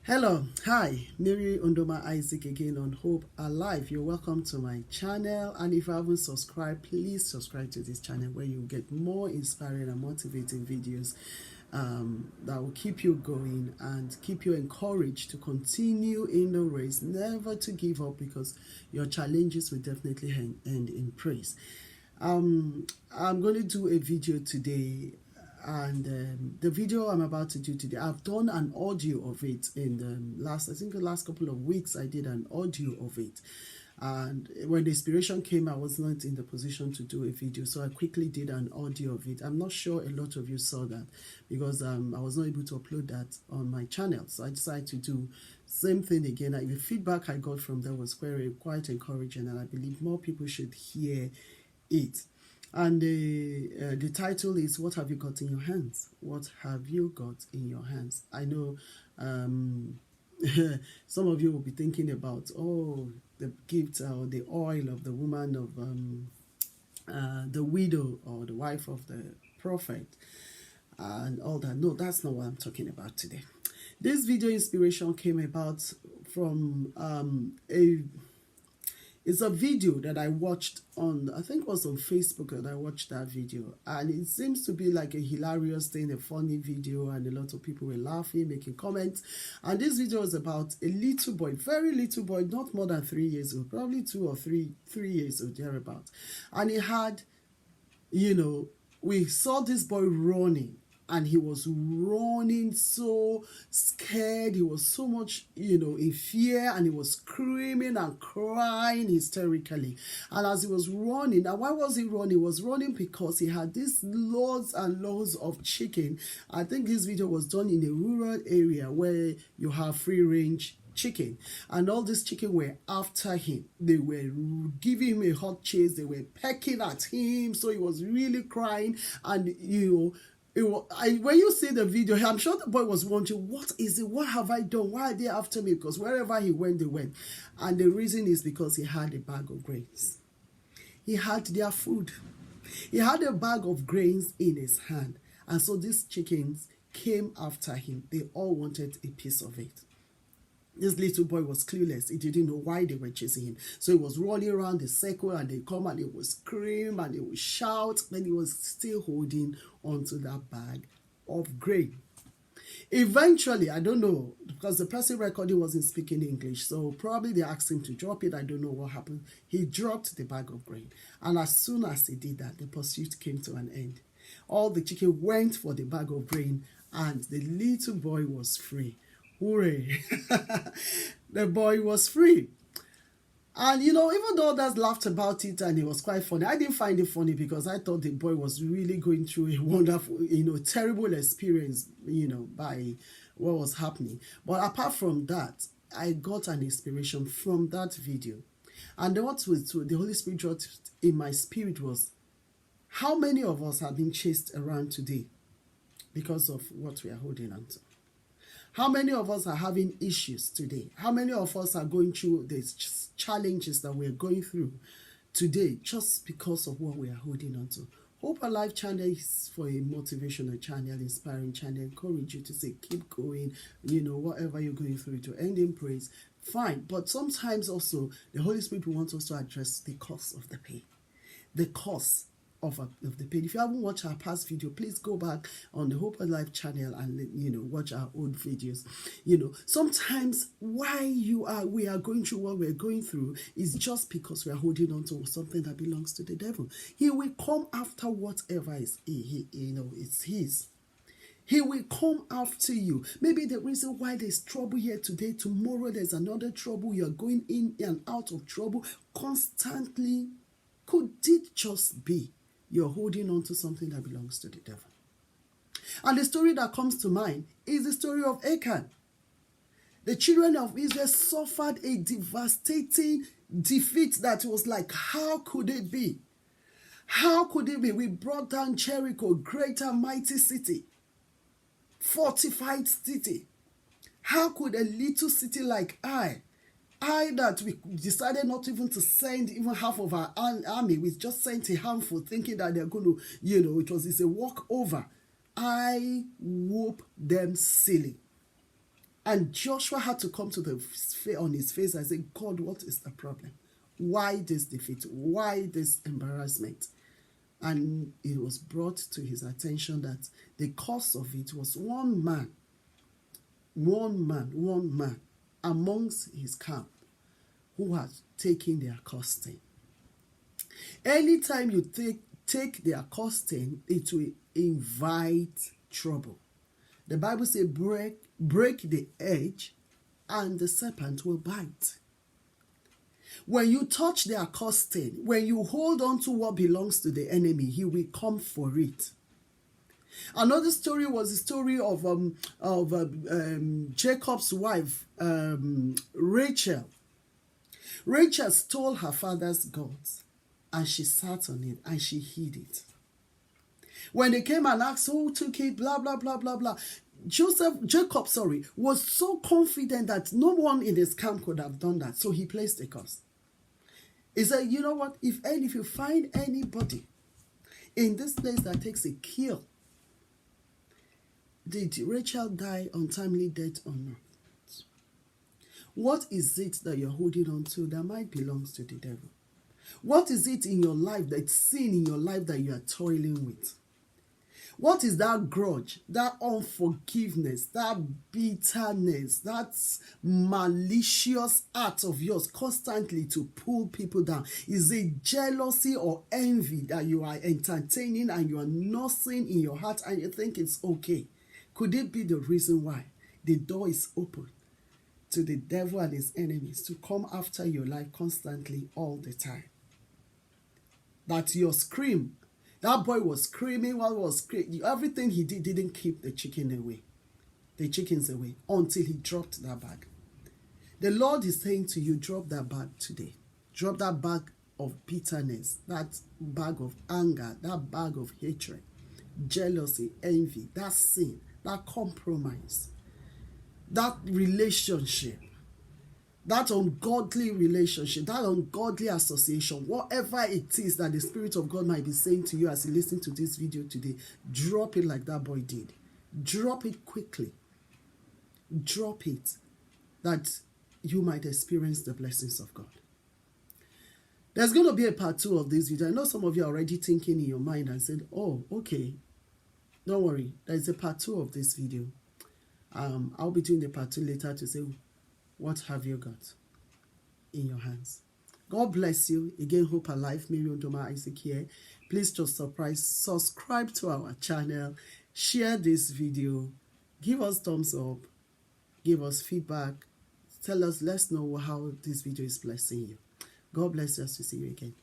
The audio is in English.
Hello, hi, Mary Ondoma Isaac again on Hope Alive. You're welcome to my channel, and if you haven't subscribed, please subscribe to this channel where you get more inspiring and motivating videos that will keep you going and keep you encouraged to continue in the race, never to give up, because your challenges will definitely end in praise. I'm going to do a video today, and the video I'm about to do today, I've done an audio of it in the last couple of weeks. I did an audio of it, and when the inspiration came, I was not in the position to do a video, so I quickly did an audio of it. I'm not sure a lot of you saw that because I was not able to upload that on my channel, so I decided to do same thing again. The feedback I got from there was quite encouraging, and I believe more people should hear it. And the title is, what have you got in your hands? What have you got in your hands? I know some of you will be thinking about, the gift or the oil of the woman of the widow or the wife of the prophet and all that. No, that's not what I'm talking about today. This video inspiration came about from it's a video that I watched on, I think it was on Facebook that I watched that video. And it seems to be like a hilarious thing, a funny video, and a lot of people were laughing, making comments. And this video was about a little boy, very little boy, not more than 3 years old, probably 2 or 3 years old, thereabout. And he had, we saw this boy running. And he was running so scared. He was so much, in fear. And he was screaming and crying hysterically. And as he was running, now why was he running? He was running because he had these loads and loads of chicken. I think this video was done in a rural area where you have free range chicken, and all these chicken were after him. They were giving him a hot chase. They were pecking at him. So he was really crying. And when you see the video, I'm sure the boy was wondering, what is it? What have I done? Why are they after me? Because wherever he went, they went. And the reason is because he had a bag of grains. He had their food. He had a bag of grains in his hand. And so these chickens came after him. They all wanted a piece of it. This little boy was clueless. He didn't know why they were chasing him. So he was running around the circle, and they come and he would scream and he would shout, and he was still holding onto that bag of grain. Eventually, I don't know, because the person recording wasn't speaking English, so probably they asked him to drop it. I don't know what happened. He dropped the bag of grain. And as soon as he did that, the pursuit came to an end. All the chicken went for the bag of grain, and the little boy was free. Hooray! The boy was free. And even though others laughed about it and it was quite funny, I didn't find it funny because I thought the boy was really going through a wonderful, terrible experience, by what was happening. But apart from that, I got an inspiration from that video. And what the Holy Spirit brought in my spirit was, how many of us have been chased around today because of what we are holding on to? How many of us are having issues today? How many of us are going through the challenges that we're going through today just because of what we are holding on to? Hope Alive channel is for a motivational channel, inspiring channel, encourage you to say, keep going, whatever you're going through, to end in praise. Fine. But sometimes also, the Holy Spirit wants us to address the cause of the pain. The cause of the pain. If you haven't watched our past video, please go back on the Hope Alive channel and watch our old videos. Sometimes why we are going through what we're going through is just because we are holding on to something that belongs to the devil. He will come after whatever is it's his. He will come after you. Maybe the reason why there's trouble here today, tomorrow there's another trouble. You're going in and out of trouble constantly. Could it just be you're holding on to something that belongs to the devil? And the story that comes to mind is the story of Achan. The children of Israel suffered a devastating defeat that was like, how could it be? How could it be? We brought down Jericho, great and mighty city, fortified city. How could a little city like Ai that we decided not even to send even half of our army, we just sent a handful thinking that they're going to, it's a walkover. I whoop them silly. And Joshua had to come to on his face and say, God, what is the problem? Why this defeat? Why this embarrassment? And it was brought to his attention that the cause of it was one man amongst his camp who had taken their costing. Anytime you take their costing, it will invite trouble. The Bible says, break the edge and the serpent will bite. When you touch their costing, when you hold on to what belongs to the enemy, he will come for it. Another story was the story of Jacob's wife, Rachel. Rachel stole her father's gods and she sat on it and she hid it. When they came and asked who took it, blah, blah, blah, blah, blah, Jacob was so confident that no one in his camp could have done that. So he placed a curse. He said, you know what? If you find anybody in this place that takes a kill, did Rachel die untimely death or not? What is it that you're holding on to that might belong to the devil? What is it in your life, that sin in your life that you are toiling with? What is that grudge, that unforgiveness, that bitterness, that malicious act of yours constantly to pull people down? Is it jealousy or envy that you are entertaining and you are nursing in your heart and you think it's okay? Could it be the reason why the door is open to the devil and his enemies to come after your life constantly all the time? That your scream, that boy was screaming while he was screaming. Everything he did didn't keep the chickens away until he dropped that bag. The Lord is saying to you, drop that bag today. Drop that bag of bitterness, that bag of anger, that bag of hatred, jealousy, envy, that sin, that compromise, that relationship, that ungodly relationship, that ungodly association, whatever it is that the Spirit of God might be saying to you as you listen to this video today, drop it like that boy did. Drop it quickly. Drop it, that you might experience the blessings of God. There's going to be a part 2 of this video. I know some of you are already thinking in your mind and said, oh, okay, don't worry. There's a part 2 of this video. I'll be doing the part 2 later to say, what have you got in your hands? God bless you. Again, Hope Alive, Mary Ondoma Isaac here. Please just subscribe to our channel. Share this video. Give us thumbs up. Give us feedback. Tell us, let's know how this video is blessing you. God bless us. To see you again.